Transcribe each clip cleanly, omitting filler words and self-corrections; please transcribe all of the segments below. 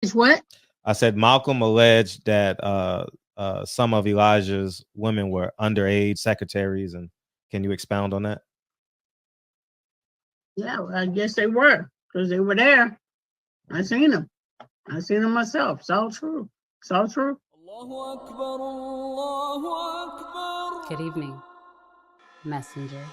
It's what? I said Malcolm alleged that some of Elijah's women were underage secretaries, and can you expound on that? Yeah, well, I guess they were because they were there. I seen them. I seen them myself. It's all true. It's all true. Good evening, messenger.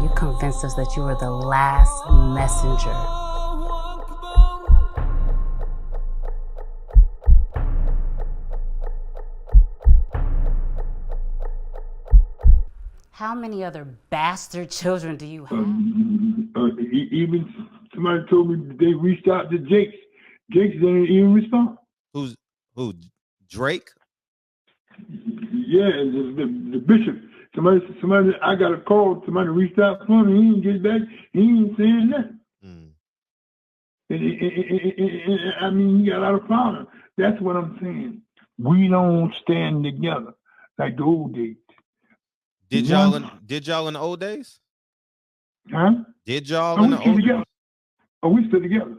You convinced us that you were the last messenger. How many other bastard children do you have? Even somebody told me they reached out to Jakes. Jakes didn't even respond. Who? Drake? Yeah, the bishop. Somebody. I got a call. Somebody reached out to him. He didn't get back. He ain't saying nothing. And I mean, he got a lot of problems. That's what I'm saying. We don't stand together like the old days. Did y'all in the old days? Huh? Did y'all in the old days? Oh, we stood together.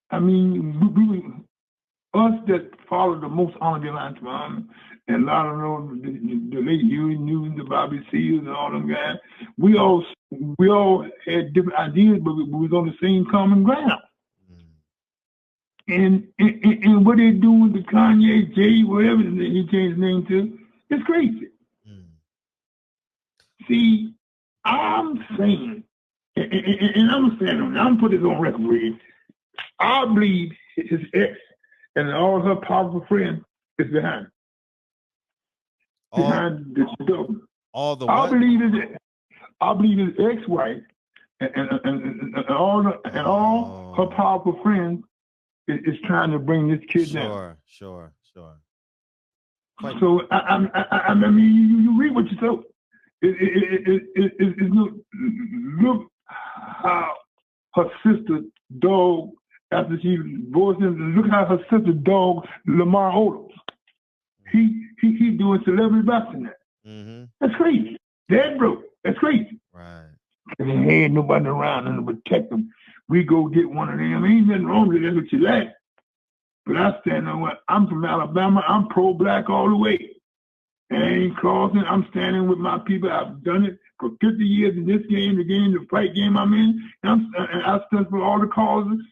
I mean, we us that followed the most honorable line to Muhammad, and a lot of them, the late Huey Newton, the Bobby Seals, and all them guys, we all had different ideas, but we was on the same common ground. And what they doing to Kanye, Jay, whatever he changed his name to, it's crazy. See, I'm saying, and I'm saying, I'm gonna put this on record for you. I believe his ex and all her powerful friends is behind the stuff. All the what? I believe his ex-wife and all her powerful friends is trying to bring this kid down. Sure. So I mean, you read what you said. Look how her sister dog after she divorced him. Look how her sister dog Lamar Odom. He doing celebrity boxing now. That's crazy. Dead broke. That's crazy. Right. And they had nobody around and to protect them. We go get one of them. Ain't nothing wrong with it. That's what you like. But I stand on what I'm from Alabama. I'm pro-black all the way. And I ain't crossing. I'm standing with my people. I've done it for 50 years in this game, the fight game I'm in. And I stand for all the causes.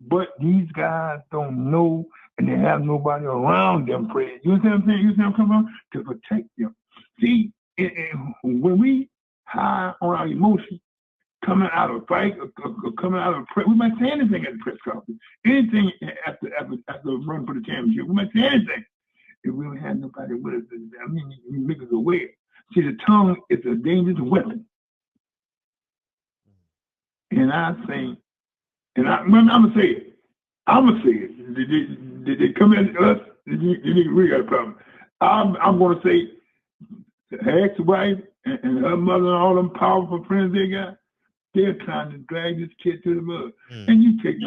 But these guys don't know, and they have nobody around them, Fred. You understand what I'm saying? You understand what I'm coming from? To protect them. See, when we high on our emotions, coming out of a fight, or coming out of a press, we might say anything at the press conference. Anything after a run for the championship. We might say anything. If we don't have nobody with us, I mean, you make us aware. See, the tongue is a dangerous weapon. And I say, and I'm going to say it. I'm going to say it. Did they come at us? You really got a problem. I'm going to say, her ex-wife and her mother and all them powerful friends they got, they're trying to drag this kid to the mud. And you take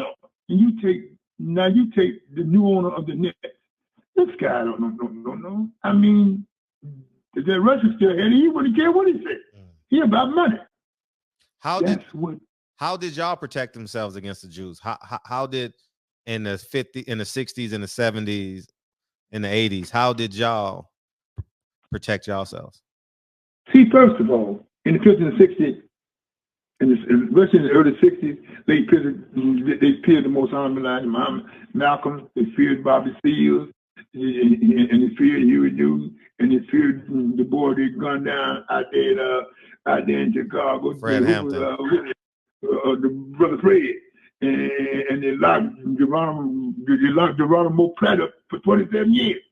the new owner of the net. This guy don't know. I mean, that Russian still had it. He wouldn't care what he said. He about money. How did y'all protect themselves against the Jews? How did in the 60s, in the 70s, in the 80s, how did y'all protect yourselves? See, first of all, in the 50s and 60s, especially in the early 60s, they feared the most honorable line, Muhammad, Malcolm. They feared Bobby Seals, and they feared Huey Newton, and they feared the boy they gunned down out there in Chicago. Fred Hampton. The brother Fred. And they locked Geronimo Pratt up for 27 years.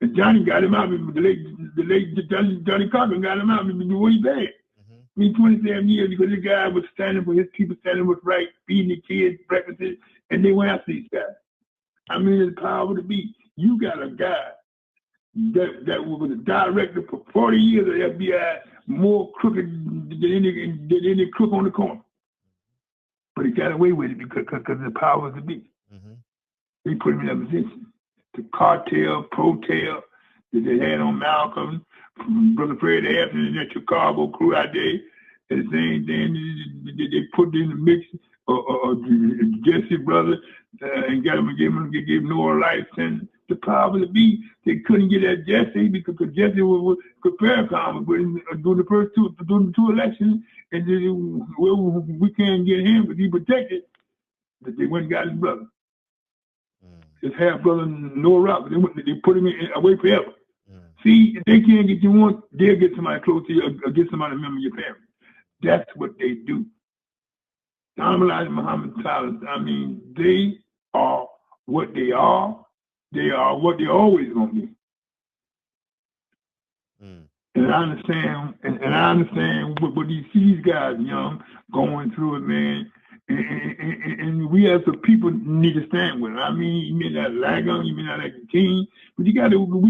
And Johnny got him out. The late Johnny Cochran got him out before he died. I mean, 27 years because this guy was standing for his people, standing with right, feeding the kids breakfast, and they went after these guys. I mean, it's power to be. You got a guy that was a director for 40 years of the FBI, more crooked than any crook on the corner. But he got away with it because the power to be. They put him in that position. The cartel, protel, that they had on Malcolm, Brother Fred Hampton and that Chicago crew out there. And the same thing they put in the mix Jesse brother and got him and gave him Noah life and the power to be. They couldn't get at Jesse because Jesse was Farrakhan during the two elections, and we can't get him because he protected. But they went and got his brother. His half brother Noah Rock. They put him away forever. See, if they can't get you one, they'll get somebody close to you or get somebody a member of your family. That's what they do. Elijah Muhammad Tyler, I mean, they are what they are. They are what they're always going to be. And I understand, and I understand what these guys, young, going through it, man. And we as a people need to stand with it. I mean, you may not like them, you may not like the team, but we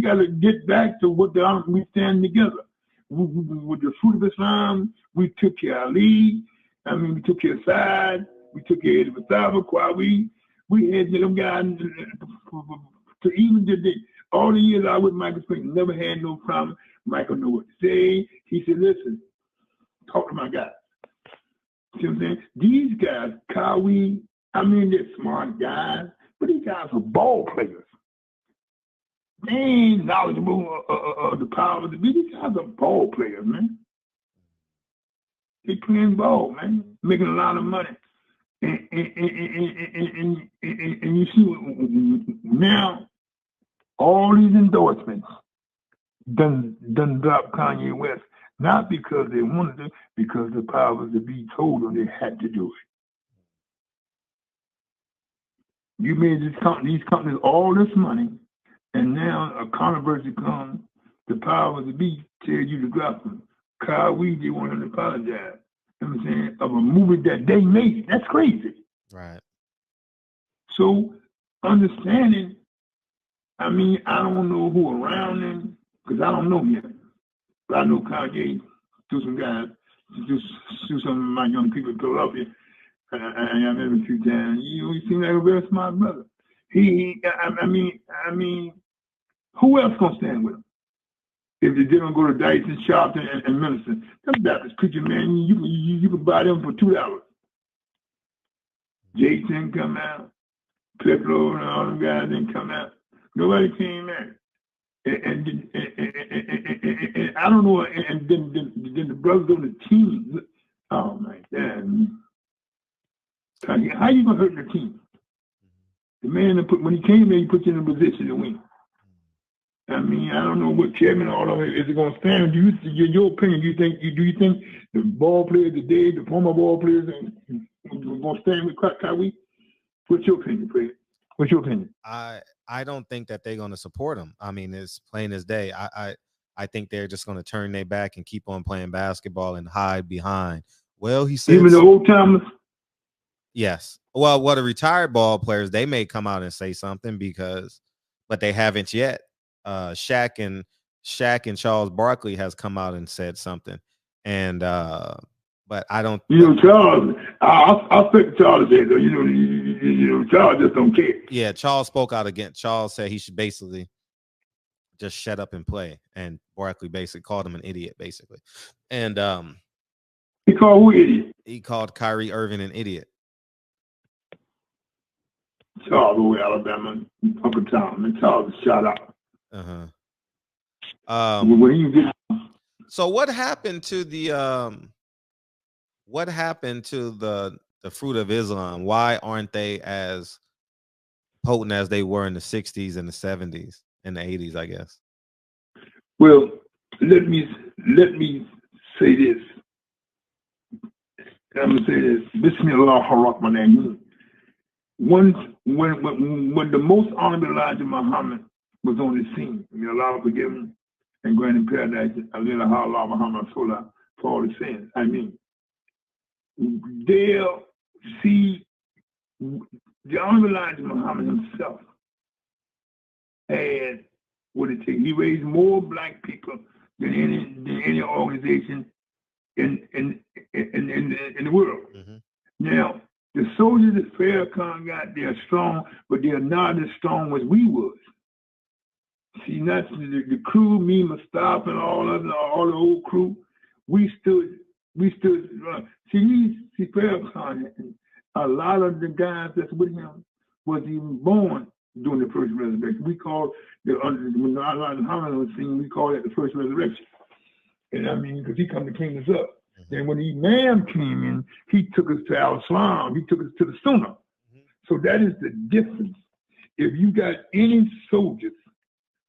gotta get back to what we stand together. With the fruit of Islam, we took care of Ali. I mean, we took care of Side. We took care of Mustafa, Kwawi. We had them guys to even today. All the years I was with Michael Spring, never had no problem. Michael knew what to say. He said, listen, talk to my guys. See what I'm saying? These guys, Kawi, I mean, they're smart guys, but these guys are ball players. They ain't knowledgeable of the power of the beat. These guys are ball players, man. They playing ball, man, making a lot of money. And you see now, all these endorsements done drop Kanye West. Not because they wanted to, because the powers that be told them they had to do it. You made these companies all this money, and now a controversy comes, the powers that be tell you to drop them. Kyle Weed, they want him to apologize. You know what I'm saying? Of a movie that they made. That's crazy. Right. So, understanding, I mean, I don't know who around them, because I don't know him yet. But I know Kanye through some guys, through some of my young people in Philadelphia. I met him a few times. He seemed like a very smart brother. I mean, who else gonna stand with him? If they didn't go to Dyson, Charleston, and Minister, them Baptist preacher, man, you can buy them for $2. Jason come out, Piccolo and all them guys didn't come out. Nobody came out. And I don't know, and then the brothers on the team. Oh my God! How you gonna hurt the team? The man when he came in, he put you in a position to win. I mean, I don't know what chairman or all of it is going to stand. Your opinion? Do you think the ball players today, the former ball players, are going to stand with Kyrie? What's your opinion, Fred? What's your opinion? I don't think that they're going to support him. I mean, it's plain as day. I think they're just going to turn their back and keep on playing basketball and hide behind. Well, he said even the old timers. Yes. Well, what the retired ball players, they may come out and say something but they haven't yet. Shaq and Charles Barkley has come out and said something, and but I don't. Charles, I think Charles said though. Charles just don't care. Yeah, Charles spoke out again. Charles said he should basically just shut up and play, and Barkley basically called him an idiot, basically, and he called who idiot? He called Kyrie Irving an idiot. Charles over Alabama, Uncle Tom, and Charles shot out. So what happened to the fruit of Islam? Why aren't they as potent as they were in the 60s and the 70s and the 80s, I guess? Well, let me say this. I'm gonna say this. Bismillah ar-Rahman ar-Rahim. When the most honorable Elijah Muhammad was on the scene, may Allah forgive him and grant him paradise, Allah Muhammad for all his sins. I mean, they'll see the honorable Elijah Muhammad himself had what it takes. He raised more black people than any organization in the world. Mm-hmm. Now, the soldiers that Farrakhan got, they're strong, but they're not as strong as we was. See, not the crew, me, Mustafa, and all the old crew. We stood. See, Farrakhan, a lot of the guys that's with him was even born during the first resurrection. We call when a lot of Harlem was singing, we call it the first resurrection. And I mean, because he come to clean us up. Then when the Imam came in, he took us to Al-Islam. He took us to the Sunnah. So that is the difference. If you got any soldiers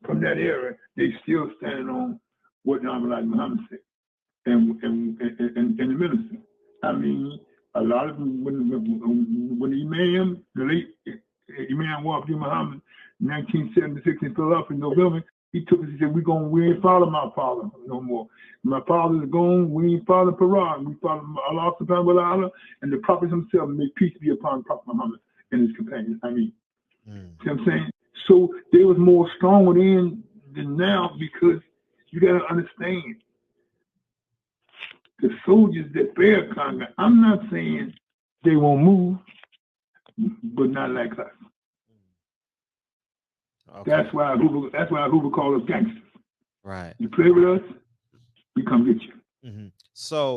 from that era, they still standing on what Muhammad said and the minister. I mean, a lot of them, when the Imam, the late Imam Muhammad, 1976 in Philadelphia, in November, he took us, he said, we ain't follow my father no more. My father is gone, we ain't follow Quran. We follow Allah subhanahu wa ta'ala and the Prophet himself, may peace be upon Prophet Muhammad and his companions. I mean, see what I'm saying? So they was more stronger then than now, because you got to understand the soldiers that Farrakhan got. I'm not saying they won't move, but not like us. Okay. That's why Hoover called us gangsters. Right. You play with us, we come get you. So